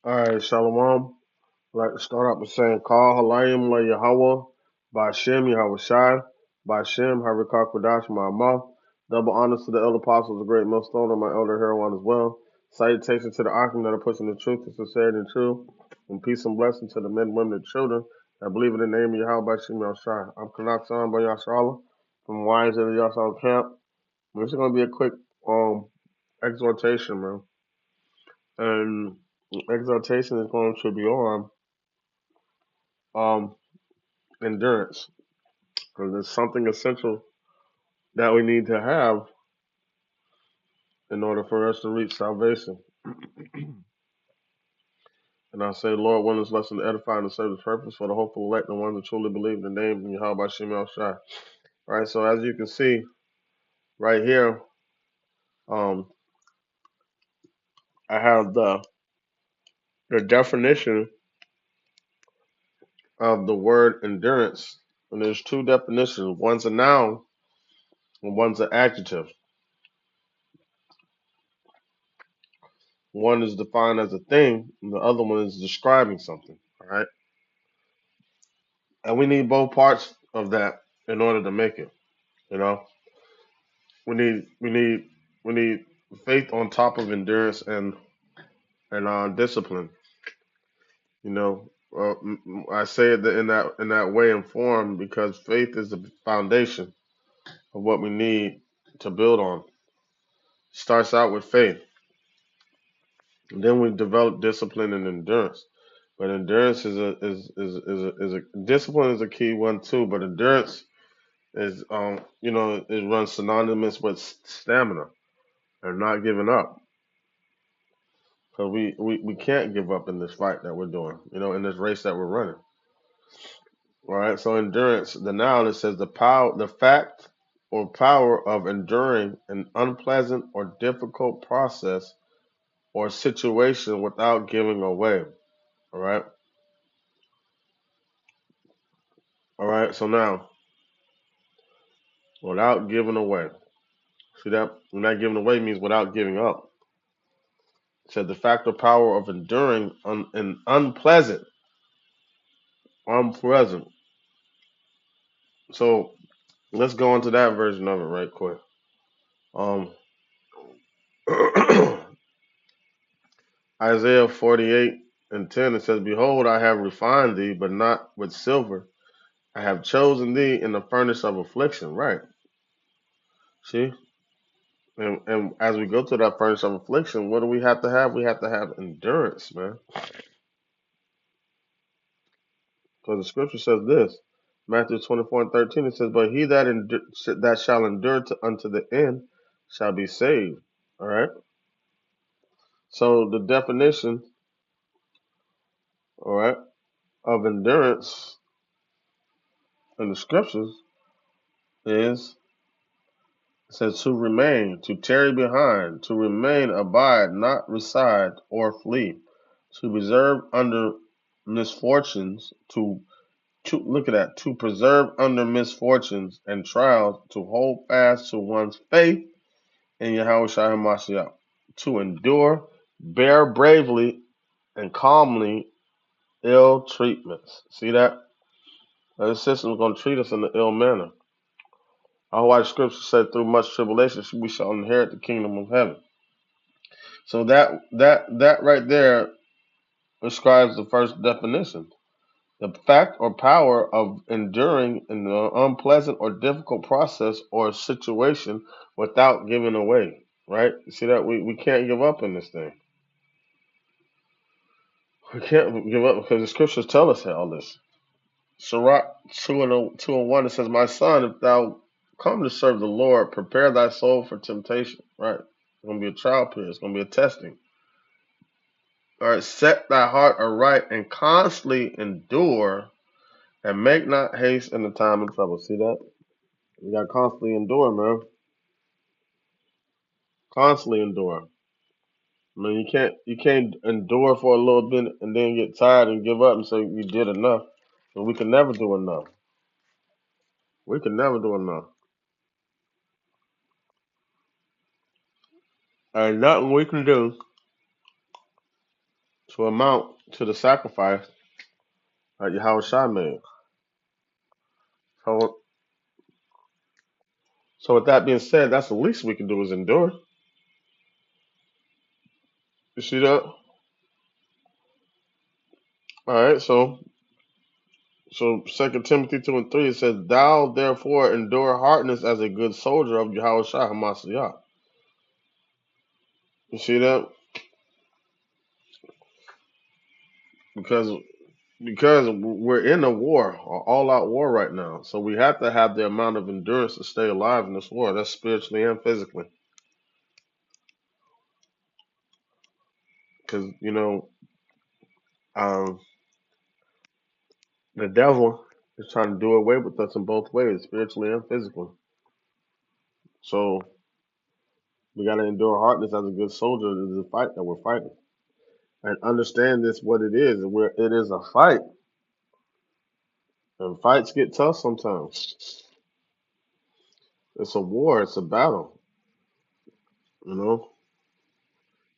All right, Shalom. I'd like to start off with saying, Call Halayim La Yahweh, Bashem Yahweh Shai, Bashem Harikah Kodash Ma'amah. Double honors to the elder apostles, the great millstone, and my elder heroine as well. Salutations to the Akim that are pushing the truth, the sincerity, and truth. And peace and blessing to the men, women, and children that believe in the name of Yahweh Bashem Yahweh Shai. I'm Kanak San by Yasharala from Wines of the Yashar Camp. This is going to be a quick exhortation, man. And exhortation is going to be on um, endurance, because it's something essential that we need to have in order for us to reach salvation. And I say, Lord, one this lesson to edify and to serve His purpose for the hopeful elect and ones that truly believe in the name of Yahweh Shem El Shai. Right, so as you can see right here, um, I have the definition of the word endurance, and there's two definitions. One's a noun and one's an adjective. One is defined as a thing, and the other one is describing something. All right, and we need both parts of that in order to make it. You know, we need we need we need faith on top of endurance and discipline. You know, I say it in that way and form because faith is the foundation of what we need to build on. Starts out with faith, and then we develop discipline and endurance. But endurance is a discipline is a key one too. But endurance is it runs synonymous with stamina and not giving up. So we can't give up in this fight that we're doing, in this race that we're running. All right. So endurance, the noun, it says the fact or power of enduring an unpleasant or difficult process or situation without giving away. All right. All right. So now, without giving away. See that? Not giving away means without giving up. It said the fact or power of enduring an unpleasant. So let's go into that version of it right quick. Um, Isaiah 48:10, it says, Behold, I have refined thee, but not with silver. I have chosen thee in the furnace of affliction. Right. See? And as we go to that furnace of affliction, what do we have to have? We have to have endurance, man. Because the scripture says this. Matthew 24:13, it says, But he that shall endure unto the end shall be saved. All right? So the definition, all right, of endurance in the scriptures is, it says to remain, to tarry behind, to remain, abide, not reside or flee, to preserve under misfortunes, to look at that, to preserve under misfortunes and trials, to hold fast to one's faith in Yahweh Shai HaMashiach, to endure, bear bravely and calmly ill treatments. See that? The system is going to treat us in an ill manner. Otherwise, Scripture said, "Through much tribulation we shall inherit the kingdom of heaven." So that right there describes the first definition: the fact or power of enduring an unpleasant or difficult process or situation without giving away. Right? You see that we can't give up in this thing. We can't give up because the Scriptures tell us all this. Sirach 2:1, it says, My son, if thou come to serve the Lord, prepare thy soul for temptation. Right? It's going to be a trial period. It's going to be a testing. All right. Set thy heart aright and constantly endure and make not haste in the time of trouble. See that? You got to constantly endure, man. Constantly endure. I mean, you can't endure for a little bit and then get tired and give up and say you did enough. But we can never do enough. We can never do enough. And nothing we can do to amount to the sacrifice that Yahushua made. So, so with that being said, that's the least we can do is endure. You see that? All right. So 2 Timothy 2:3 it says, "Thou therefore endure hardness as a good soldier of Yahushua Hamashiach." You see that? Because we're in a war, an all-out war right now. So we have to have the amount of endurance to stay alive in this war. That's spiritually and physically. Because um, the devil is trying to do away with us in both ways, spiritually and physically. So we got to endure hardness as a good soldier. This is a fight that we're fighting, and understand this what it is. It is a fight, and fights get tough sometimes. It's a war. It's a battle. You know,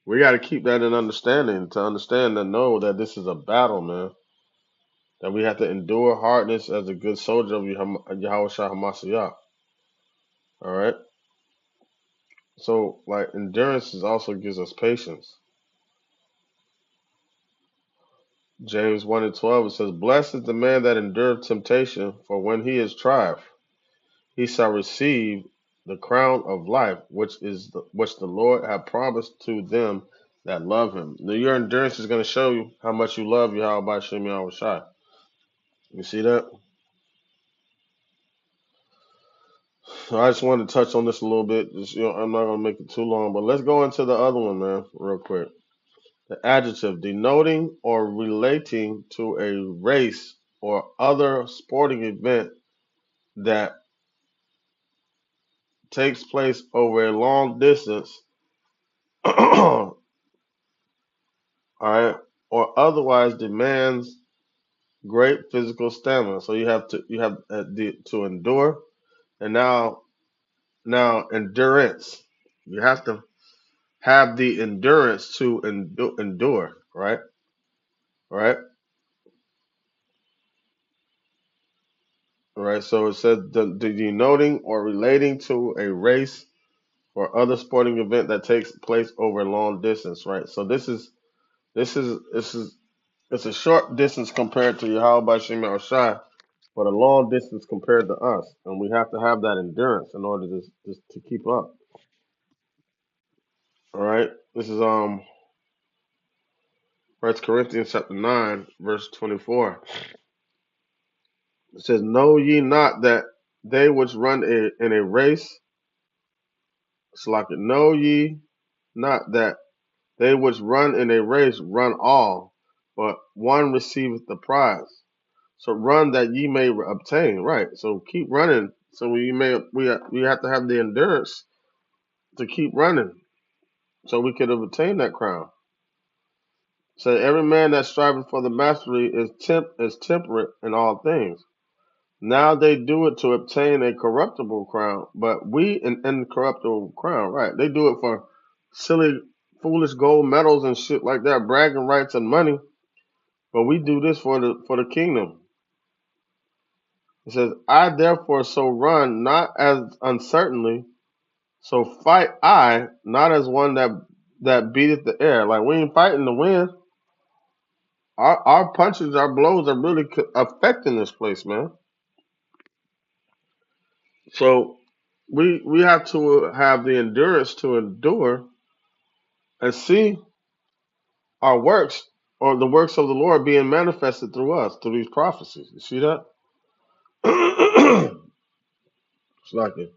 we got to keep that in understanding to understand and know that this is a battle, man. That we have to endure hardness as a good soldier of Yahweh Shah Hamashiach. All right. So, like, endurance also gives us patience. James 1:12 it says, "Blessed is the man that endureth temptation, for when he is tried, he shall receive the crown of life, which the Lord hath promised to them that love him." Now, your endurance is going to show you how much you love Yahweh by Shem Yahweh Shai. You see that? So I just wanted to touch on this a little bit. Just, I'm not going to make it too long, but let's go into the other one, man, real quick. The adjective, denoting or relating to a race or other sporting event that takes place over a long distance, all right, or otherwise demands great physical stamina. So to endure, and now endurance. You have to have the endurance to endure, right? Right? Right. So it says the denoting or relating to a race or other sporting event that takes place over a long distance, right? So this is it's a short distance compared to Yahweh by Shema Shai, but a long distance compared to us, and we have to have that endurance in order to keep up. All right, this is 1 Corinthians chapter 9 verse 24. It says, "Know ye not that they which run in a race, it's like it, know ye not that they which run in a race run all, but one receiveth the prize. So run that ye may obtain." Right. So keep running. So we have to have the endurance to keep running, so we could obtain that crown. So every man that striveth for the mastery is temperate in all things. Now they do it to obtain a corruptible crown, but we an incorruptible crown. Right? They do it for silly, foolish gold medals and shit like that, bragging rights and money. But we do this for the kingdom. It says, "I therefore so run, not as uncertainly, so fight I, not as one that beateth the air." Like we ain't fighting to win. Our punches, our blows are really affecting this place, man. So we have to have the endurance to endure and see our works or the works of the Lord being manifested through us, through these prophecies. You see that? It's like it.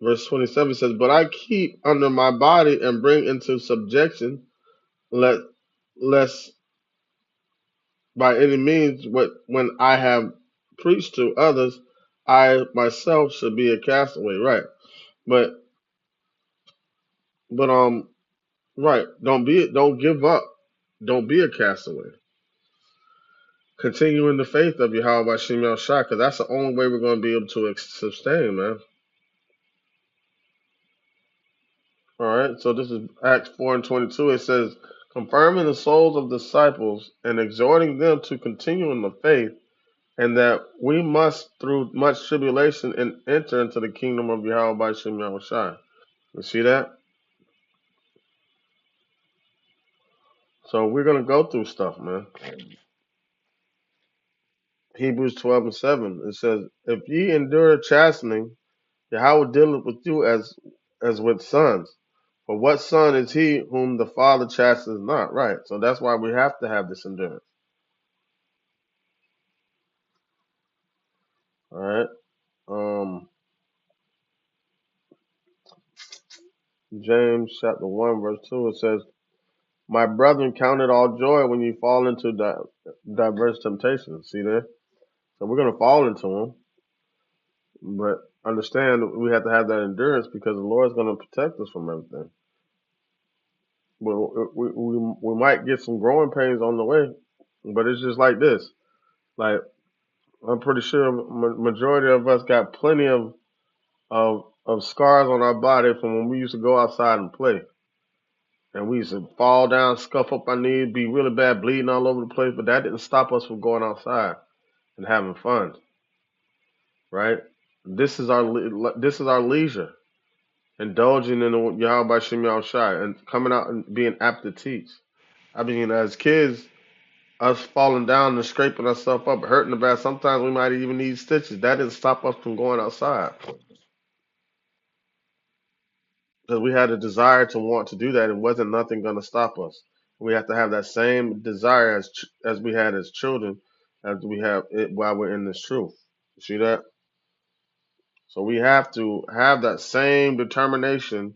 Verse 27 says, "But I keep under my body and bring into subjection, let lest by any means when I have preached to others, I myself should be a castaway." Right. But but right. Don't give up. Don't be a castaway. Continue in the faith of Yahweh by Shem Shah, because that's the only way we're going to be able to sustain, man. All right. So this is Acts 4:22. It says, confirming the souls of disciples and exhorting them to continue in the faith, and that we must, through much tribulation, and enter into the kingdom of Yahweh by Shem Yahushai. You see that? So we're gonna go through stuff, man. Hebrews 12:7. It says, "If ye endure chastening, Yahweh dealeth with you as with sons. For what son is he whom the Father chastens not?" Right. So that's why we have to have this endurance. All right. James chapter 1 verse 2. It says, "My brethren, count it all joy when you fall into diverse temptations." See there. So we're gonna fall into them, but understand we have to have that endurance because the Lord's gonna protect us from everything. We might get some growing pains on the way, but it's just like this. Like I'm pretty sure majority of us got plenty of scars on our body from when we used to go outside and play, and we used to fall down, scuff up our knees, be really bad, bleeding all over the place. But that didn't stop us from going outside and having fun, right? This is our leisure, indulging in the Yahweh by Shem Shai and coming out and being apt to teach. I mean, as kids, us falling down and scraping ourselves up, hurting the back. Sometimes we might even need stitches. That didn't stop us from going outside because we had a desire to want to do that, and wasn't nothing going to stop us. We have to have that same desire as we had as children, as we have it while we're in this truth. You see that? So we have to have that same determination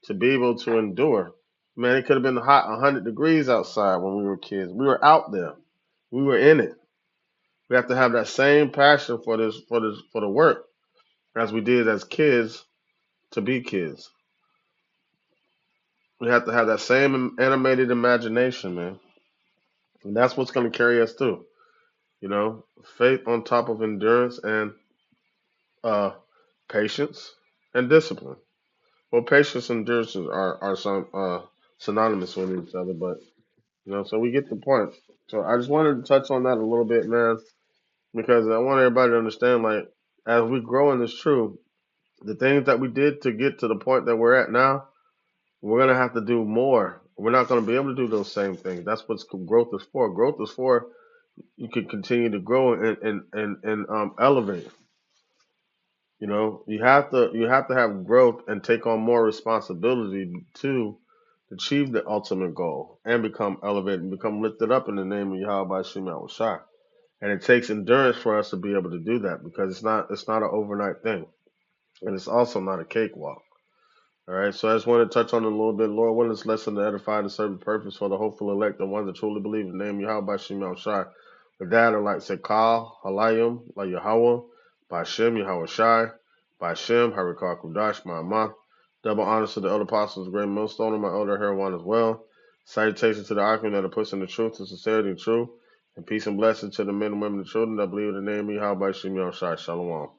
to be able to endure. Man, it could have been hot 100 degrees outside when we were kids. We were out there. We were in it. We have to have that same passion for the work as we did as kids to be kids. We have to have that same animated imagination, man. And that's what's going to carry us through. You know, faith on top of endurance and uh, patience and discipline. Well, patience and endurance are some synonymous with each other, but so we get the point. So I just wanted to touch on that a little bit, man, because I want everybody to understand, like, as we grow in this truth, the things that we did to get to the point that we're at now, we're gonna have to do more. We're not gonna be able to do those same things. That's what growth is for. Growth is for you can continue to grow and elevate. You have to have growth and take on more responsibility to achieve the ultimate goal and become elevated and become lifted up in the name of Yahweh by Shema Shai. And it takes endurance for us to be able to do that because it's not an overnight thing. And it's also not a cakewalk. All right, so I just want to touch on it a little bit. Lord, willing this lesson to edify and serve the purpose for the hopeful elect, the ones that truly believe in the name of Yahweh by Shem Shai. With that, I'd like to say, Kal, Halayim, La Yahweh, by Shem, Yahweh Shai, by Shem, Harikar Kudash, Ma'amah. Double honors to the elder apostles, great millstone, and my elder Heroine as well. Salutations to the Archon that are pushing the truth, the sincerity, and truth. And peace and blessings to the men and women and children that believe in the name of Yahweh by Shem Shai. Shalom.